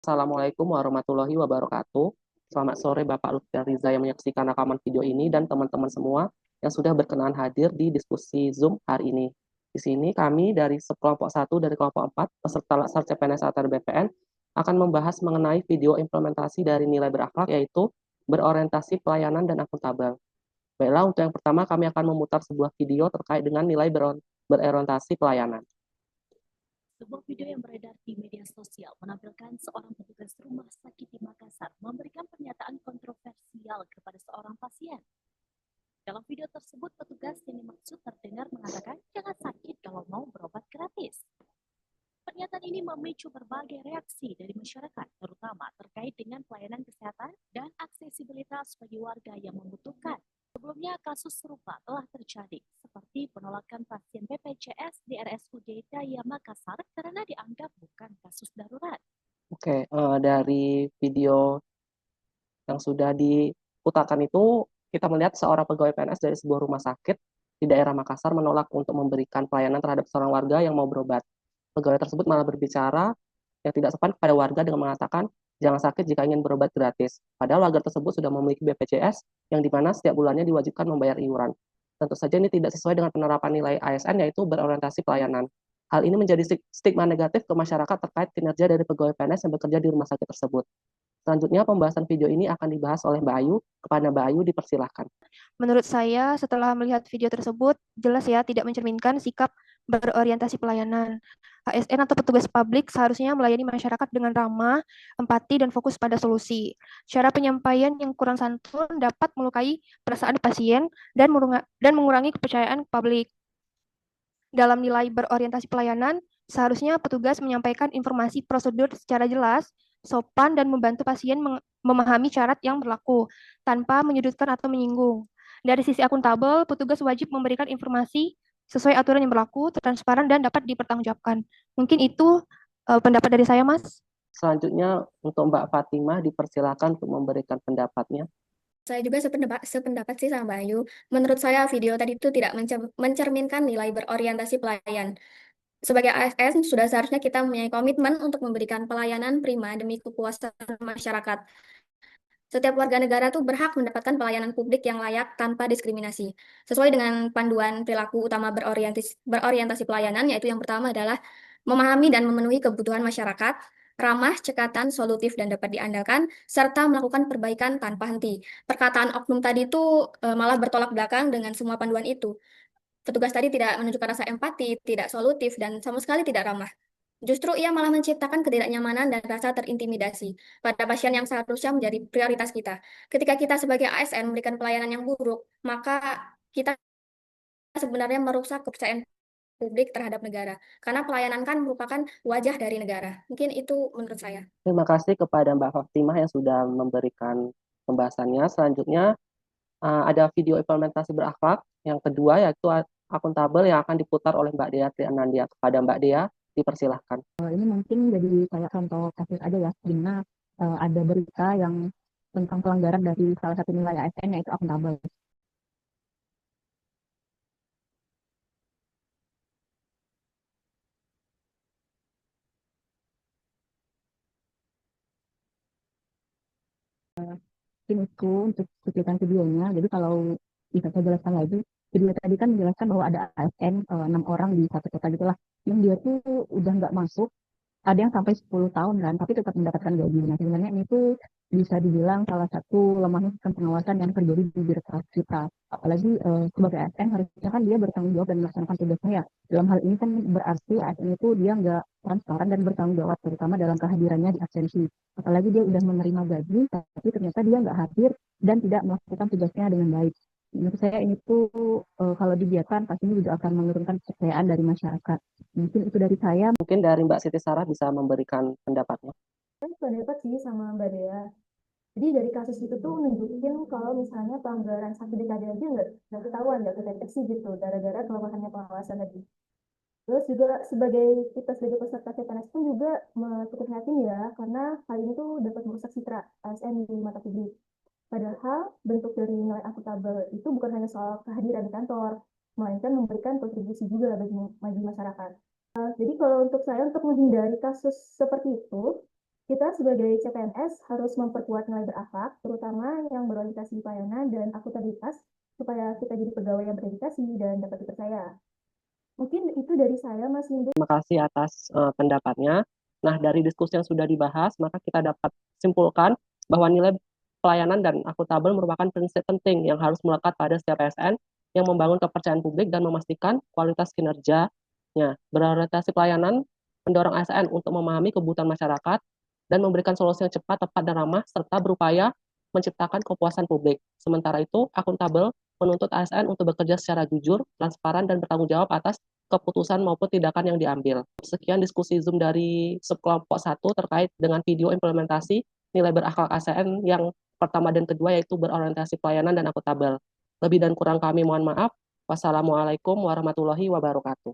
Assalamualaikum warahmatullahi wabarakatuh. Selamat sore Bapak Lutfi Riza yang menyaksikan rekaman video ini dan teman-teman semua yang sudah berkenan hadir di diskusi Zoom hari ini. Di sini kami dari kelompok 1 dari kelompok 4 peserta Laksar CPNS atau BPN akan membahas mengenai video implementasi dari nilai berakhlak yaitu berorientasi pelayanan dan akuntabel. Baiklah, untuk yang pertama kami akan memutar sebuah video terkait dengan nilai berorientasi pelayanan. Sebuah video yang beredar di media sosial menampilkan seorang petugas rumah sakit di Makassar memberikan pernyataan kontroversial kepada seorang pasien. Dalam video tersebut, petugas yang dimaksud terdengar mengatakan jangan sakit kalau mau berobat gratis. Pernyataan ini memicu berbagai reaksi dari masyarakat, terutama terkait dengan pelayanan kesehatan dan aksesibilitas bagi warga yang membutuhkan. Sebelumnya, kasus serupa telah terjadi, seperti penolakan pasien BPJS di RSUD Daya Makassar karena dianggap bukan kasus darurat. Oke, dari video yang sudah diputarkan itu, kita melihat seorang pegawai PNS dari sebuah rumah sakit di daerah Makassar menolak untuk memberikan pelayanan terhadap seorang warga yang mau berobat. Pegawai tersebut malah berbicara yang tidak sopan kepada warga dengan mengatakan, jangan sakit jika ingin berobat gratis. Padahal warga tersebut sudah memiliki BPJS yang dimana setiap bulannya diwajibkan membayar iuran. Tentu saja ini tidak sesuai dengan penerapan nilai ASN yaitu berorientasi pelayanan. Hal ini menjadi stigma negatif ke masyarakat terkait kinerja dari pegawai PNS yang bekerja di rumah sakit tersebut. Selanjutnya pembahasan video ini akan dibahas oleh Mbak Ayu. Kepada Mbak Ayu dipersilahkan. Menurut saya, setelah melihat video tersebut, jelas ya tidak mencerminkan sikap berorientasi pelayanan. ASN atau petugas publik seharusnya melayani masyarakat dengan ramah, empati, dan fokus pada solusi. Cara penyampaian yang kurang santun dapat melukai perasaan pasien dan mengurangi kepercayaan publik. Dalam nilai berorientasi pelayanan, seharusnya petugas menyampaikan informasi prosedur secara jelas, sopan, dan membantu pasien memahami syarat yang berlaku tanpa menyudutkan atau menyinggung. Dari sisi akuntabel, petugas wajib memberikan informasi sesuai aturan yang berlaku, transparan, dan dapat dipertanggungjawabkan. Mungkin itu pendapat dari saya, Mas. Selanjutnya untuk Mbak Fatimah dipersilakan untuk memberikan pendapatnya. Saya juga sependapat sih sama Mbak Ayu. Menurut saya video tadi itu tidak mencerminkan nilai berorientasi pelayan. Sebagai ASN, sudah seharusnya kita mempunyai komitmen untuk memberikan pelayanan prima demi kepuasan masyarakat. Setiap warga negara tuh berhak mendapatkan pelayanan publik yang layak tanpa diskriminasi. Sesuai dengan panduan perilaku utama berorientasi pelayanan, yaitu yang pertama adalah memahami dan memenuhi kebutuhan masyarakat, ramah, cekatan, solutif, dan dapat diandalkan, serta melakukan perbaikan tanpa henti. Perkataan oknum tadi itu malah bertolak belakang dengan semua panduan itu. Petugas tadi tidak menunjukkan rasa empati, tidak solutif, dan sama sekali tidak ramah. Justru ia malah menciptakan ketidaknyamanan dan rasa terintimidasi pada pasien yang seharusnya menjadi prioritas kita. Ketika kita sebagai ASN memberikan pelayanan yang buruk, maka kita sebenarnya merusak kepercayaan publik terhadap negara. Karena pelayanan kan merupakan wajah dari negara. Mungkin itu menurut saya. Terima kasih kepada Mbak Fatimah yang sudah memberikan pembahasannya. Selanjutnya ada video implementasi berakhlak. Yang kedua yaitu akuntabel yang akan diputar oleh Mbak Dea Trianandia. Kepada Mbak Dea dipersilahkan. Ini mungkin jadi kayak contoh kasus aja ya, di mana ada berita yang tentang pelanggaran dari salah satu nilai ASN yaitu akuntabel. Mungkin itu untuk cuplikan videonya. Jadi kalau bisa saya jelaskan lagi, video tadi kan menjelaskan bahwa ada ASN 6 orang di satu kota gitulah, yang dia tuh udah nggak masuk, ada yang sampai 10 tahun kan, tapi tetap mendapatkan gaji. Nah, sebenarnya ini tuh bisa dibilang salah satu lemahnya sistem pengawasan yang terjadi di birokrasi kita. Apalagi sebagai ASN harusnya kan dia bertanggung jawab dan melaksanakan tugasnya ya. Dalam hal ini kan berarti ASN itu dia nggak transparan dan bertanggung jawab, terutama dalam kehadirannya di absensi. Apalagi dia udah menerima gaji, tapi ternyata dia nggak hadir dan tidak melakukan tugasnya dengan baik. Menurut saya ini tuh kalau dibiarkan pastinya juga akan menurunkan kepercayaan dari masyarakat. Mungkin itu dari saya. Mungkin dari Mbak Siti Sarah bisa memberikan pendapatnya. Saya pendapat sih sama Mbak Dea. Jadi dari kasus itu tuh nunjukin kalau misalnya pelanggaran sampai dekade aja nggak ketahuan, nggak kedeteksi gitu, gara-gara kelemahannya pengawasan tadi. Terus juga kita sebagai peserta CPNS pun juga cukup prihatin ya, karena hal ini tuh dapat merusak citra ASN di mata publik. Padahal bentuk dari nilai akuntabel itu bukan hanya soal kehadiran di kantor, melainkan memberikan kontribusi juga bagi masyarakat. Jadi kalau untuk saya, untuk menghindari kasus seperti itu, Kita sebagai CPNS harus memperkuat nilai berakhlak, terutama yang berorientasi pelayanan dan akuntabilitas, supaya kita jadi pegawai yang berdedikasi dan dapat dipercaya. Mungkin itu dari saya, Mas Windu. Terima kasih atas pendapatnya. Nah, dari diskusi yang sudah dibahas, maka kita dapat simpulkan bahwa nilai pelayanan dan akuntabel merupakan prinsip penting yang harus melekat pada setiap ASN yang membangun kepercayaan publik dan memastikan kualitas kinerjanya. Berorientasi pelayanan mendorong ASN untuk memahami kebutuhan masyarakat dan memberikan solusi yang cepat, tepat, dan ramah, serta berupaya menciptakan kepuasan publik. Sementara itu, akuntabel menuntut ASN untuk bekerja secara jujur, transparan, dan bertanggung jawab atas keputusan maupun tindakan yang diambil. Sekian diskusi Zoom dari subkelompok 1 terkait dengan video implementasi nilai berakhlak ASN yang pertama dan kedua, yaitu berorientasi pelayanan dan akuntabel. Lebih dan kurang kami mohon maaf. Wassalamualaikum warahmatullahi wabarakatuh.